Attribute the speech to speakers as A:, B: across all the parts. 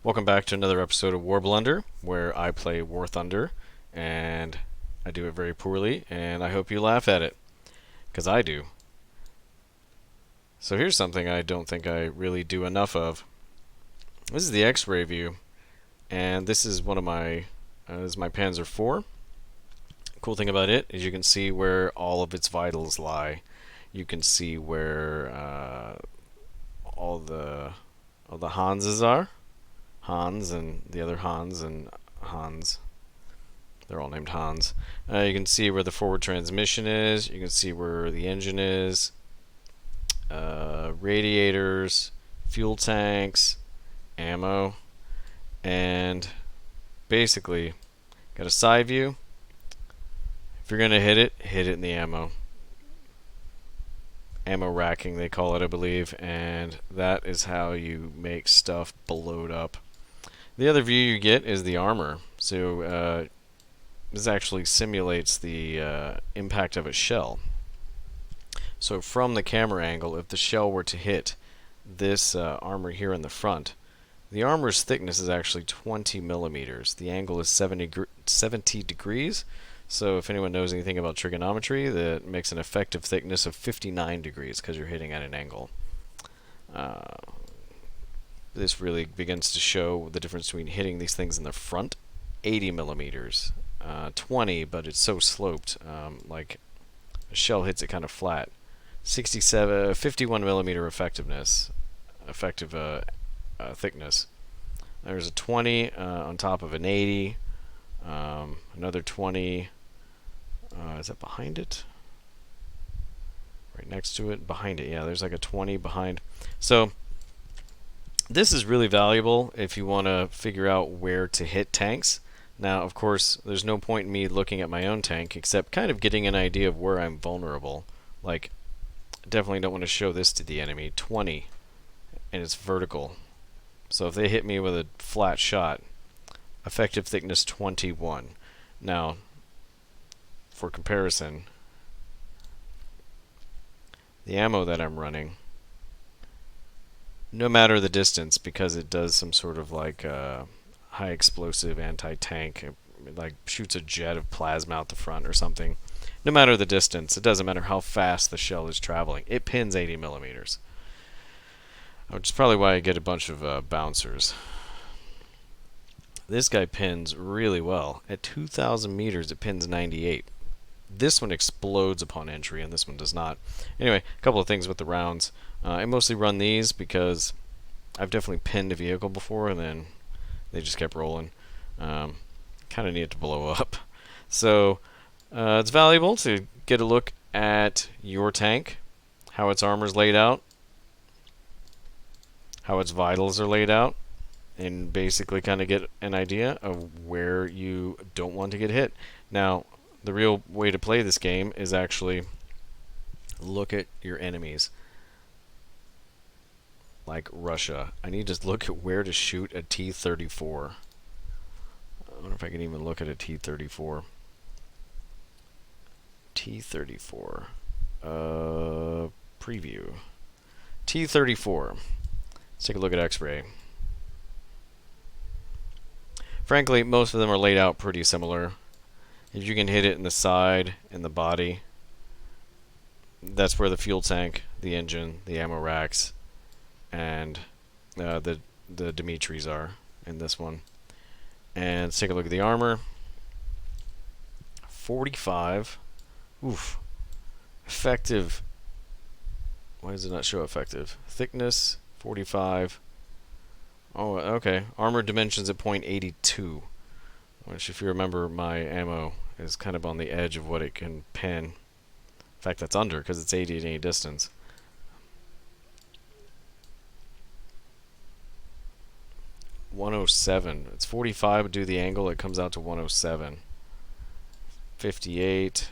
A: Welcome back to another episode of War Blunder, where I play War Thunder, and I do it very poorly, and I hope you laugh at it, because I do. So here's something I don't think I really do enough of. This is the X-ray view, and this is one of this is my Panzer IV. Cool thing about it is you can see where all of its vitals lie. You can see where all the Hanses are. Hans and the other Hans and Hans. They're all named Hans. You can see where the forward transmission is. You can see where the engine is. Radiators, fuel tanks, ammo, and basically got a side view. If you're gonna hit it in the ammo. Ammo racking, they call it, I believe, and that is how you make stuff blowed up. The other view you get is the armor. So this actually simulates the impact of a shell. So from the camera angle, if the shell were to hit this armor here in the front, the armor's thickness is actually 20 millimeters. The angle is 70 degrees. So if anyone knows anything about trigonometry, that makes an effective thickness of 59 degrees because you're hitting at an angle. This really begins to show the difference between hitting these things in the front. 80 millimeters, 20, but it's so sloped, like a shell hits it kind of flat. 51 millimeter effective thickness. There's a 20 on top of an 80, another 20. Is that behind it? Right next to it, behind it. Yeah, there's like a 20 behind. So this is really valuable if you want to figure out where to hit tanks. Now, of course, there's no point in me looking at my own tank except kind of getting an idea of where I'm vulnerable. Like, definitely don't want to show this to the enemy. 20, and it's vertical. So if they hit me with a flat shot, effective thickness 21. Now, for comparison, the ammo that I'm running, no matter the distance, because it does some sort of like high explosive anti-tank, it like shoots a jet of plasma out the front or something. No matter the distance, it doesn't matter how fast the shell is traveling. It pins 80 millimeters, which is probably why I get a bunch of bouncers. This guy pins really well. At 2,000 meters, it pins 98. This one explodes upon entry, and this one does not. Anyway, a couple of things with the rounds. I mostly run these because I've definitely pinned a vehicle before, and then they just kept rolling. Kind of need it to blow up. So it's valuable to get a look at your tank, how its armor's laid out, how its vitals are laid out, and basically kind of get an idea of where you don't want to get hit. Now, the real way to play this game is actually look at your enemies. Like Russia. I need to look at where to shoot a T-34. I wonder if I can even look at a T-34. T-34. Preview. T-34. Let's take a look at X-ray. Frankly, most of them are laid out pretty similar. If you can hit it in the side and the body, that's where the fuel tank, the engine, the ammo racks, and the Dimitris are in this one. And let's take a look at the armor. 45. Oof. Effective. Why does it not show effective? Thickness, 45. Oh, okay. Armor dimensions at .82. Which, if you remember, my ammo is kind of on the edge of what it can pin. In fact, that's under because it's 80 at any distance. .107. It's 45, but do the angle, it comes out to 107. 58.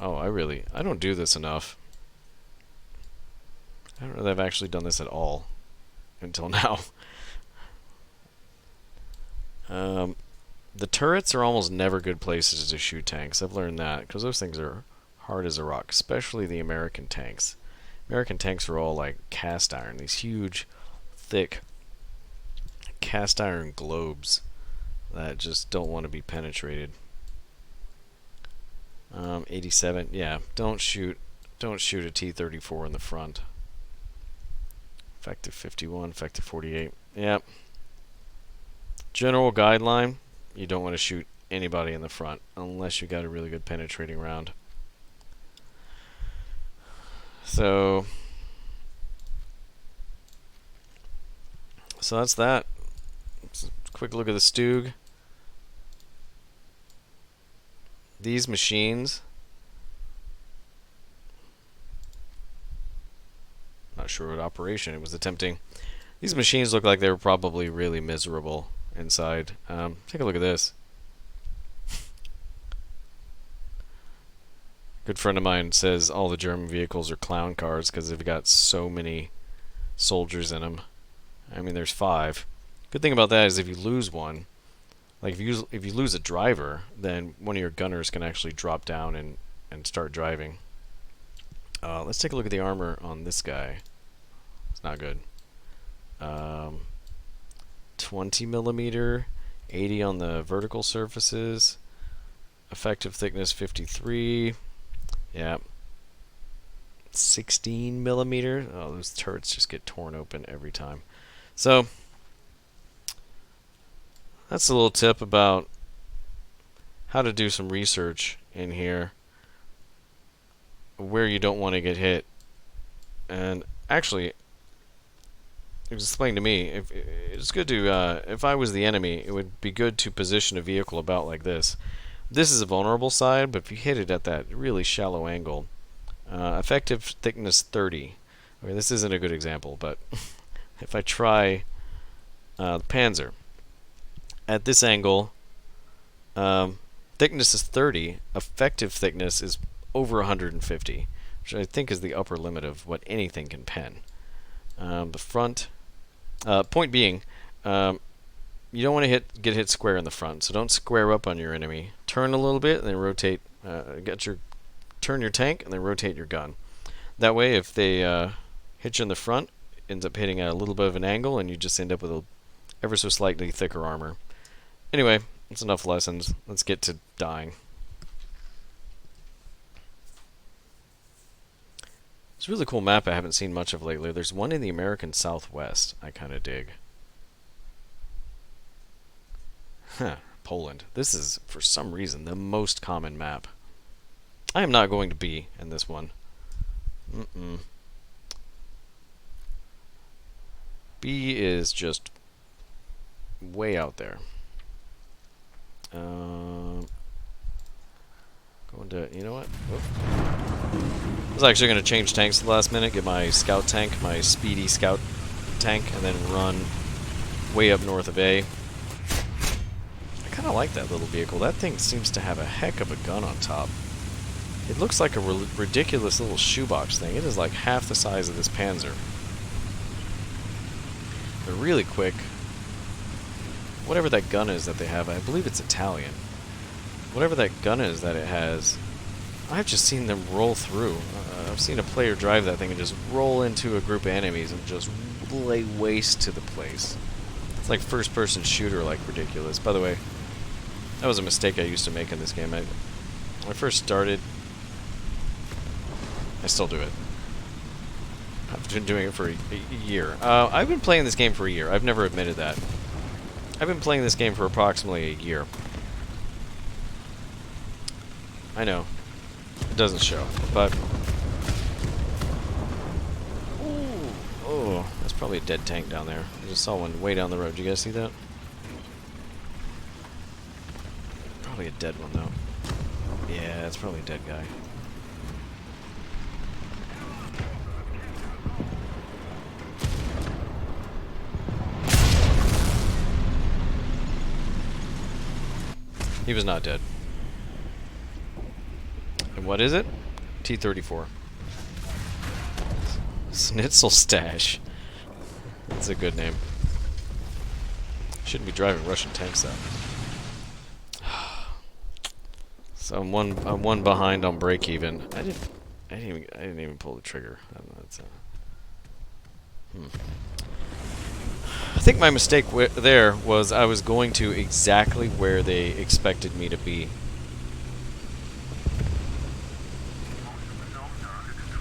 A: Oh, I don't do this enough. I don't know that I've actually done this at all until now. The turrets are almost never good places to shoot tanks. I've learned that because those things are hard as a rock, especially the American tanks. American tanks are all like cast iron, these huge, thick cast iron globes that just don't want to be penetrated. 87. Yeah, don't shoot a T-34 in the front. Effective 51, effective 48. Yep. General guideline, you don't want to shoot anybody in the front unless you got a really good penetrating round. So that's that. Just a quick look at the Stug. These machines, not sure what operation it was attempting. These machines look like they were probably really miserable inside. Take a look at this. Good friend of mine says all the German vehicles are clown cars because they've got so many soldiers in them. I mean, there's 5. Good thing about that is if you lose one, like if you lose a driver, then one of your gunners can actually drop down and start driving. Let's take a look at the armor on this guy. It's not good. 20 millimeter, 80 on the vertical surfaces. Effective thickness 53. Yeah. 16 millimeter. Oh, those turrets just get torn open every time. So that's a little tip about how to do some research in here where you don't want to get hit. And actually, it was explained to me, it's good to, if I was the enemy, it would be good to position a vehicle about like this. This is a vulnerable side, but if you hit it at that really shallow angle, effective thickness 30. I mean, this isn't a good example, but if I try the Panzer, at this angle, thickness is 30, effective thickness is over 150, which I think is the upper limit of what anything can pen. The front, point being, you don't want to get hit square in the front, so don't square up on your enemy. Turn a little bit and then rotate. Turn your tank and then rotate your gun. That way, if they hit you in the front, it ends up hitting at a little bit of an angle, and you just end up with a ever so slightly thicker armor. Anyway, that's enough lessons. Let's get to dying. It's a really cool map I haven't seen much of lately. There's one in the American Southwest I kind of dig. Huh, Poland. This is, for some reason, the most common map. I am not going to be in this one. B is just way out there. Going to, you know what? Whoop. I was actually going to change tanks at the last minute, get my scout tank, my speedy scout tank, and then run way up north of A. I kind of like that little vehicle. That thing seems to have a heck of a gun on top. It looks like a ridiculous little shoebox thing. It is like half the size of this Panzer. They're really quick. Whatever that gun is that they have, I believe it's Italian. Whatever that gun is that it has, I've just seen them roll through. I've seen a player drive that thing and just roll into a group of enemies and just lay waste to the place. It's like first-person shooter, like ridiculous. By the way, that was a mistake I used to make in this game. When I first started, I still do it. I've been doing it for a year. I've been playing this game for a year. I've never admitted that. I've been playing this game for approximately a year. I know. It doesn't show, but... Ooh, oh, that's probably a dead tank down there. I just saw one way down the road. Did you guys see that? Probably a dead one, though. Yeah, it's probably a dead guy. He was not dead. And what is it? T-34. Schnitzel Stash. That's a good name. Shouldn't be driving Russian tanks though. So I'm one behind on break even. I didn't even pull the trigger. I don't know, think my mistake there was I was going to exactly where they expected me to be.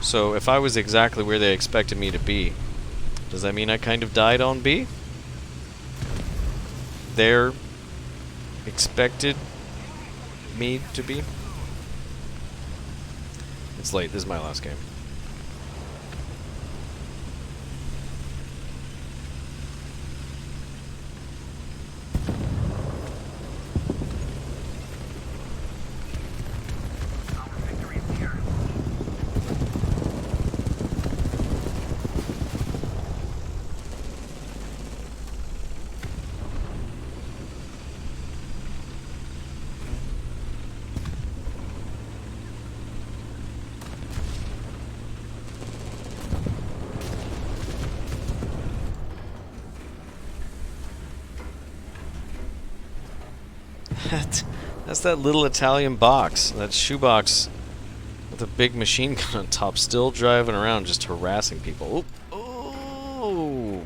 A: So if I was exactly where they expected me to be, does that mean I kind of died on B? They're expected me to be? It's late. This is my last game. That's that little Italian box, that shoebox with a big machine gun on top, still driving around just harassing people. Oh!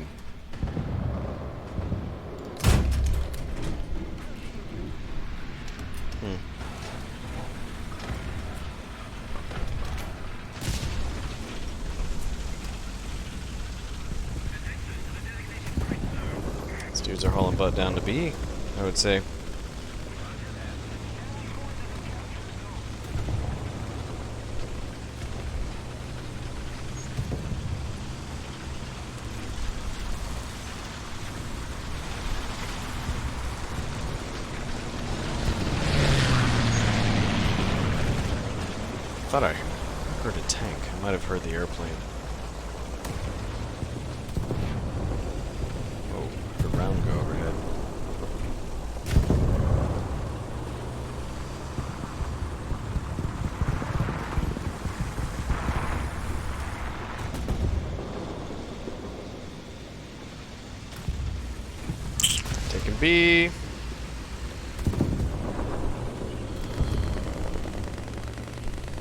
A: These dudes are hauling butt down to B, I would say. I thought I heard a tank. I might have heard the airplane. Oh, the round go overhead. Taking B.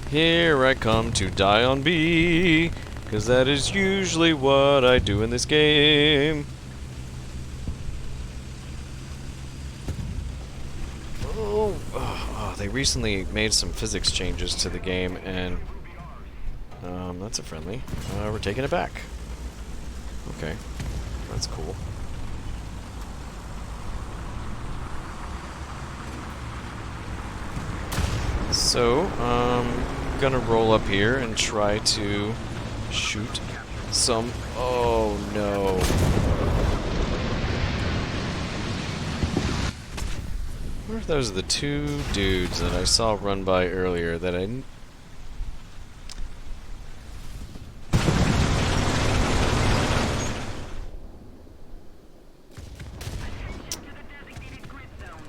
A: Here I come to die on B, 'cause that is usually what I do in this game. Oh, they recently made some physics changes to the game, and that's a friendly. We're taking it back. Okay, that's cool. So, gonna roll up here and try to shoot some... Oh, no. I wonder if those are the two dudes that I saw run by earlier that I...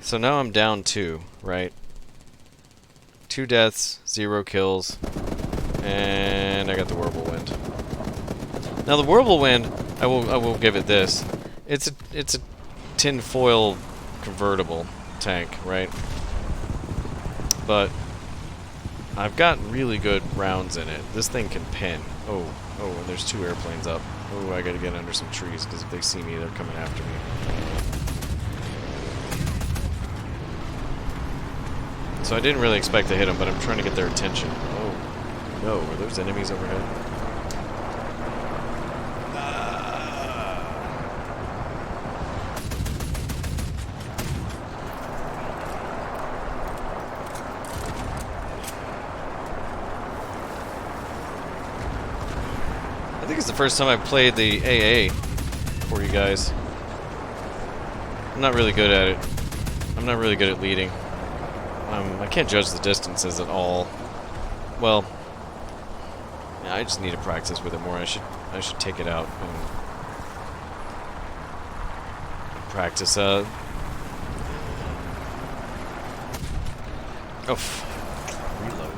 A: So now I'm down 2, right? 2 deaths, 0 kills, and I got the Whirlwind. Now the Whirlwind, I will give it this. It's a tinfoil convertible tank, right? But I've got really good rounds in it. This thing can pin. Oh, and there's 2 airplanes up. Oh, I gotta get under some trees because if they see me, they're coming after me. So I didn't really expect to hit them, but I'm trying to get their attention. Oh, no. Are those enemies overhead? I think it's the first time I've played the AA for you guys. I'm not really good at it. I'm not really good at leading. I can't judge the distances at all. Well, yeah, I just need to practice with it more. I should take it out and practice. Oh, reload.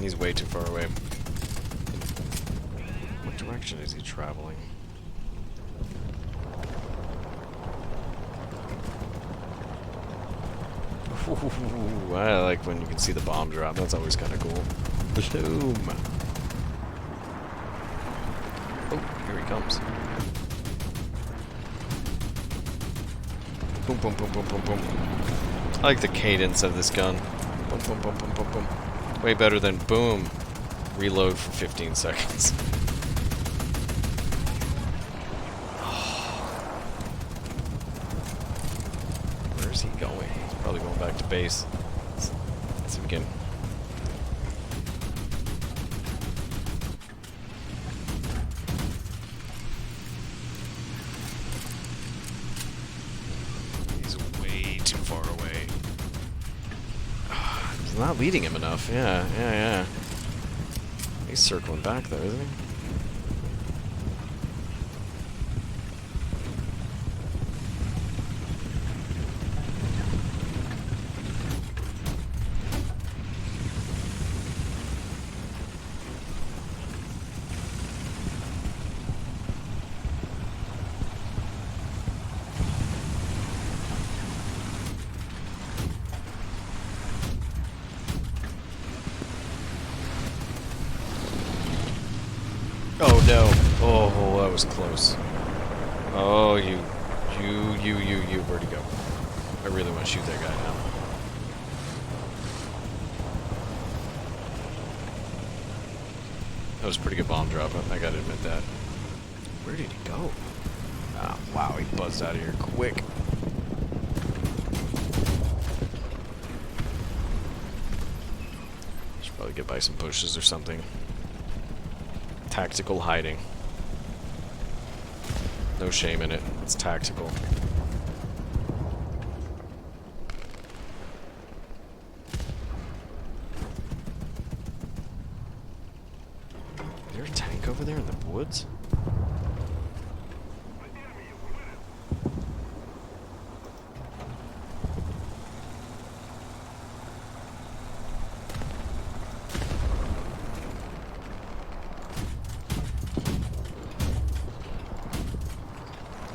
A: He's way too far away. What direction is he traveling? Ooh, I like when you can see the bomb drop. That's always kind of cool. Boom! Oh, here he comes. Boom, boom, boom, boom, boom, boom. I like the cadence of this gun. Boom, boom, boom, boom, boom, boom. Way better than boom. Reload for 15 seconds. Where's he going? He's probably going back to base. Let's see if we can. He's way too far away. He's not leading him enough. Yeah. He's circling back though, isn't he? Oh no. Oh, that was close. Oh, you. Where'd he go? I really want to shoot that guy now. That was a pretty good bomb drop, I gotta admit that. Where did he go? Ah, wow, he buzzed out of here quick. Should probably get by some bushes or something. Tactical hiding. No shame in it. It's tactical. Is there a tank over there in the woods?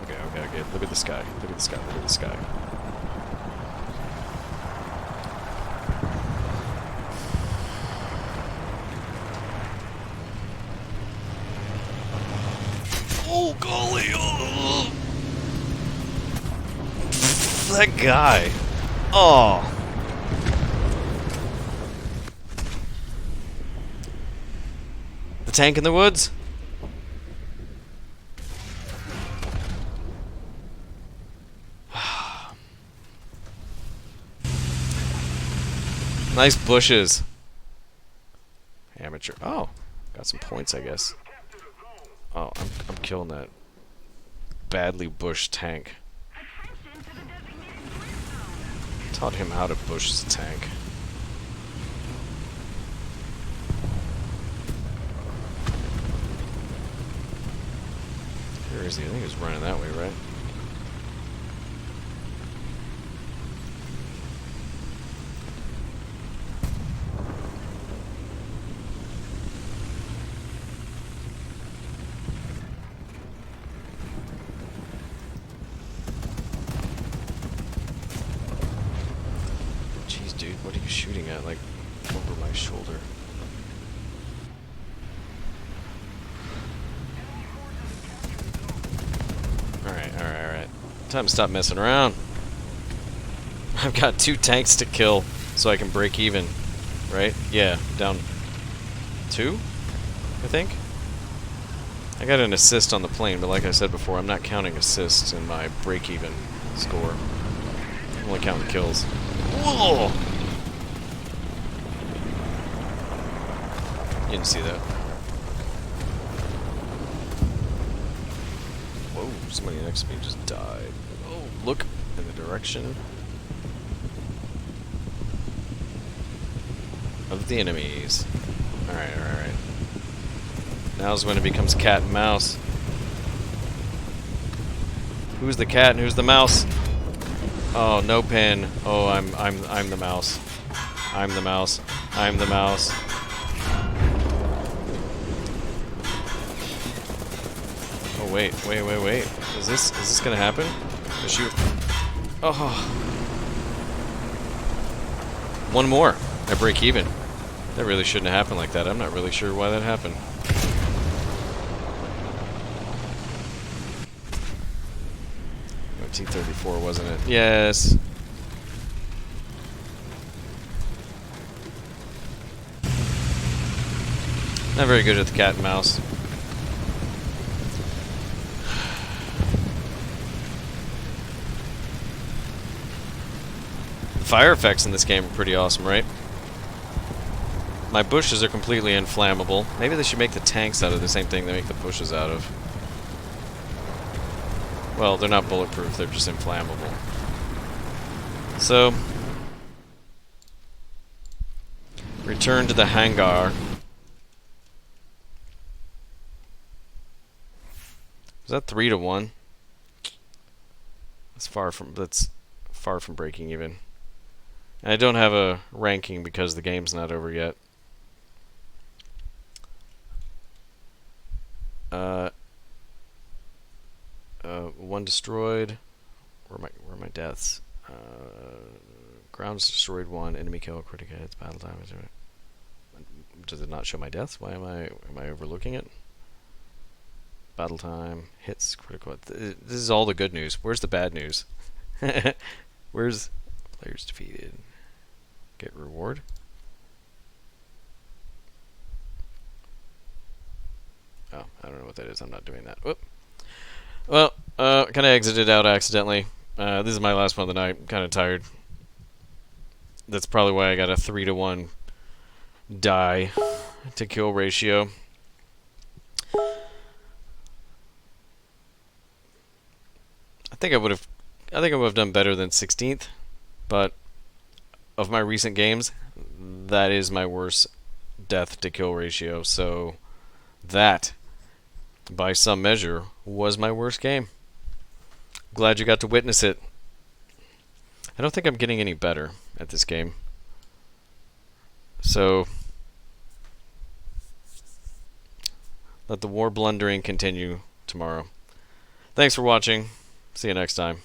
A: Okay. Look at the sky. Look at the sky. Look at the sky. Oh, golly! Oh. That guy. Oh. The tank in the woods? Nice bushes. Amateur. Oh, got some points, I guess. Oh, I'm killing that badly bushed tank. Taught him how to bush his tank. Where is he? I think he's running that way, right? Dude, what are you shooting at? Like, over my shoulder. Alright. Time to stop messing around. I've got 2 tanks to kill, so I can break even. Right? Yeah, down 2, I think? I got an assist on the plane, but like I said before, I'm not counting assists in my break-even score. I'm only counting kills. Whoa! You didn't see that. Whoa, somebody next to me just died. Oh, look in the direction of the enemies. Alright. Now's when it becomes cat and mouse. Who's the cat and who's the mouse? Oh, no pin. Oh, I'm the mouse. I'm the mouse. wait. Is this gonna happen? Does she... Oh. One more. I break even. That really shouldn't have happened like that. I'm not really sure why that happened. T-34, wasn't it? Yes. Not very good at the cat and mouse. The fire effects in this game are pretty awesome, right? My bushes are completely inflammable. Maybe they should make the tanks out of the same thing they make the bushes out of. Well, they're not bulletproof, they're just inflammable. So, return to the hangar. Is that 3-1? That's far from breaking even. And I don't have a ranking because the game's not over yet. One destroyed. Where are my deaths? Grounds destroyed 1. Enemy kill. Critical hits. Battle time. Does it not show my deaths? Why am I overlooking it? Battle time. Hits. Critical. This is all the good news. Where's the bad news? Where's players defeated? Get reward. Oh, I don't know what that is. I'm not doing that. Whoop. Well, kind of exited out accidentally. This is my last one of the night. I'm kind of tired. That's probably why I got a 3-1 die to kill ratio. I think I would have done better than 16th, but of my recent games, that is my worst death to kill ratio. So that, by some measure, was my worst game. Glad you got to witness it. I don't think I'm getting any better at this game. So, let the war blundering continue tomorrow. Thanks for watching. See you next time.